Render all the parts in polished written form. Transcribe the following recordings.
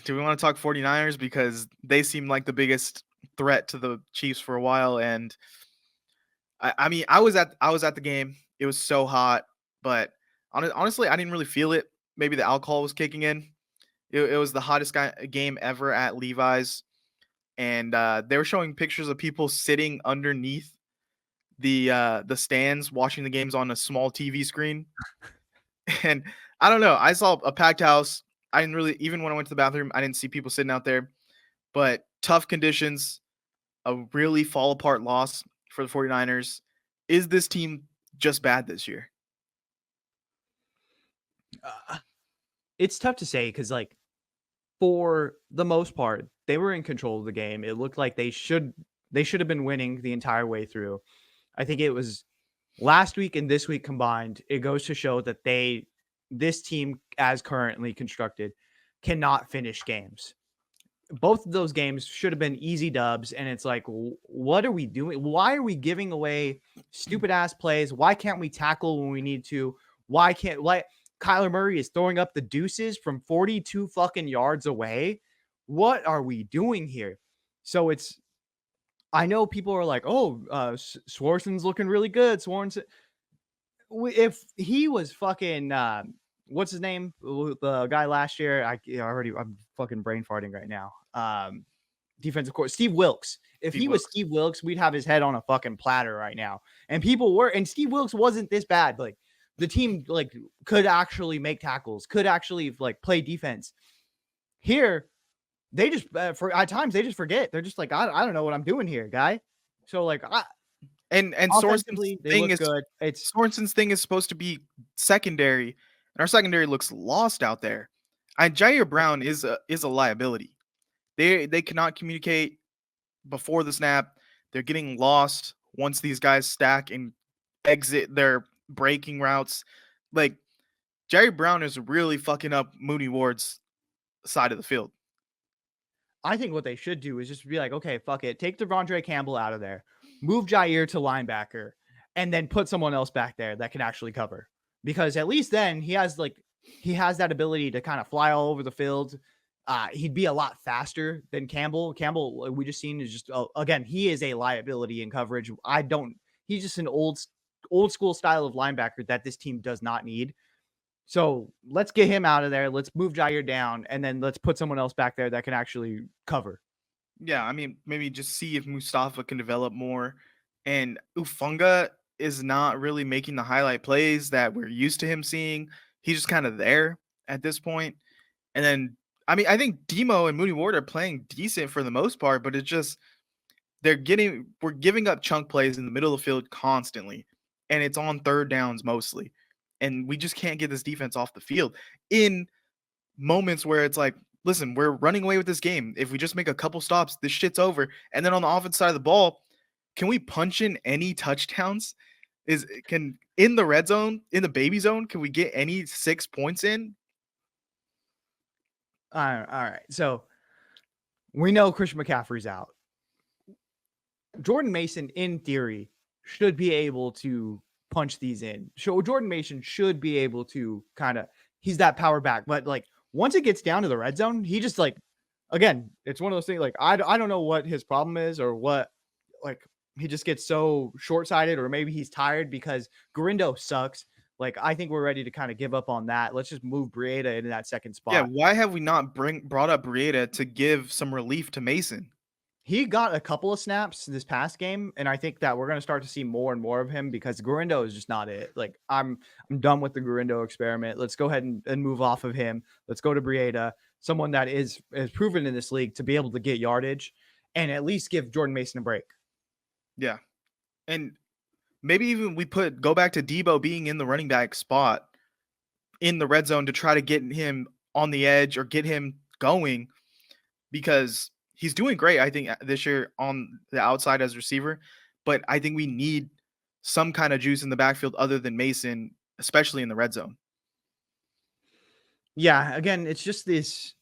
do we want to talk 49ers? Because they seem like the biggest threat to the Chiefs for a while. And I mean, I was at the game. It was so hot, but honestly, I didn't really feel it. Maybe the alcohol was kicking in. It was the hottest game ever at Levi's, and they were showing pictures of people sitting underneath the stands watching the games on a small TV screen. And I don't know. I saw a packed house. I didn't really, even when I went to the bathroom, I didn't see people sitting out there. But tough conditions, a really fall apart loss for the 49ers. Is this team just bad this year? Uh, it's tough to say because, like, for the most part, they were in control of the game. It looked like they should have been winning the entire way through. I think it was last week and this week combined. It goes to show that this team, as currently constructed, cannot finish games. Both of those games should have been easy dubs, and it's like, what are we doing? Why are we giving away stupid ass plays? Why can't we tackle when we need to? Why Kyler Murray is throwing up the deuces from 42 fucking yards away? What are we doing here? So I know people are like, oh, Swarson's looking really good. Swanson, if he was fucking, what's his name? The guy last year. I'm fucking brain farting right now. Defensive court, Steve Wilkes. If Steve he was Wilkes. Steve Wilkes, we'd have his head on a fucking platter right now. And Steve Wilkes wasn't this bad. Like, the team, like, could actually make tackles, could actually, like, play defense. Here, they just at times they just forget. They're just like, I don't know what I'm doing here, guy. So, like, And offensively, they look good. Sorensen's thing is supposed to be secondary, and our secondary looks lost out there. And Jair Brown is a liability. They cannot communicate before the snap. They're getting lost once these guys stack and exit their breaking routes. Like, Jair Brown is really fucking up Mooney Ward's side of the field. I think what they should do is just be like, okay, fuck it. Take Devondre Campbell out of there. Move Jair to linebacker and then put someone else back there that can actually cover. Because at least then he has that ability to kind of fly all over the field. He'd be a lot faster than Campbell. Campbell, we just seen, is just, again, he is a liability in coverage. He's just an old school style of linebacker that this team does not need. So let's get him out of there. Let's move Jair down, and then let's put someone else back there that can actually cover. Yeah, I mean, maybe just see if Mustafa can develop more. And Ufunga is not really making the highlight plays that we're used to him seeing. He's just kind of there at this point. And then, I mean, I think Demo and Mooney Ward are playing decent for the most part, but it's just we're giving up chunk plays in the middle of the field constantly, and it's on third downs mostly. And we just can't get this defense off the field in moments where it's like, listen, we're running away with this game. If we just make a couple stops, this shit's over. And then on the offense side of the ball, can we punch in any touchdowns? In the red zone, in the baby zone, can we get any 6 points in? All right. So we know Christian McCaffrey's out. Jordan Mason, in theory, should be able to punch these in. So Jordan Mason should be able to he's that power back. But, like, once it gets down to the red zone, he just, like, again, it's one of those things, like, I don't know what his problem is or what, like, he just gets so short-sighted, or maybe he's tired because Gurindo sucks. Like, I think we're ready to kind of give up on that. Let's just move Breida into that second spot. Yeah, why have we not brought up Breida to give some relief to Mason? He got a couple of snaps this past game, and I think that we're going to start to see more and more of him because Gurindo is just not it. Like, I'm done with the Gurindo experiment. Let's go ahead and move off of him. Let's go to Breida, someone that is proven in this league to be able to get yardage and at least give Jordan Mason a break. Yeah. And maybe even go back to Debo being in the running back spot in the red zone to try to get him on the edge or get him going, because he's doing great, I think, this year on the outside as receiver. But I think we need some kind of juice in the backfield other than Mason, especially in the red zone. Yeah, again, it's just this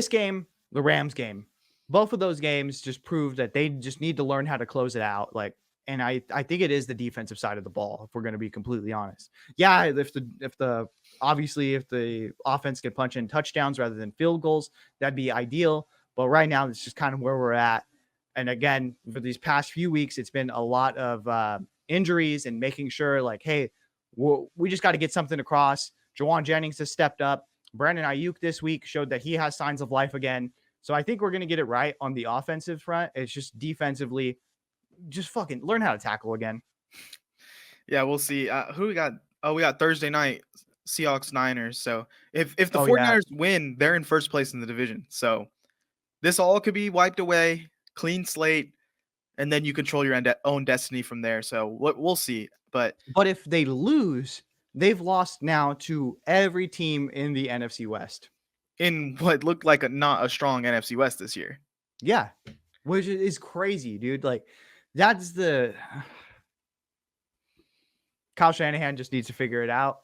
game, the Rams game. Both of those games just proved that they just need to learn how to close it out. Like, And I think it is the defensive side of the ball, if we're going to be completely honest. Yeah, if the obviously if the offense could punch in touchdowns rather than field goals, that'd be ideal. But right now, it's just kind of where we're at. And again, for these past few weeks, it's been a lot of injuries and making sure, like, hey, we just got to get something across. Jawan Jennings has stepped up. Brandon Ayuk this week showed that he has signs of life again. So I think we're going to get it right on the offensive front. It's just defensively, just fucking learn how to tackle again. Yeah, we'll see. Who we got? Oh, we got Thursday night Seahawks Niners. So if the Oh yeah, 49ers win, they're in first place in the division. So this all could be wiped away, clean slate, and then you control your own destiny from there. So we'll see. But but if they lose, they've lost now to every team in the NFC West. in what looked like not a strong NFC West this year. Yeah, which is crazy, dude. Like that's the Kyle Shanahan just needs to figure it out.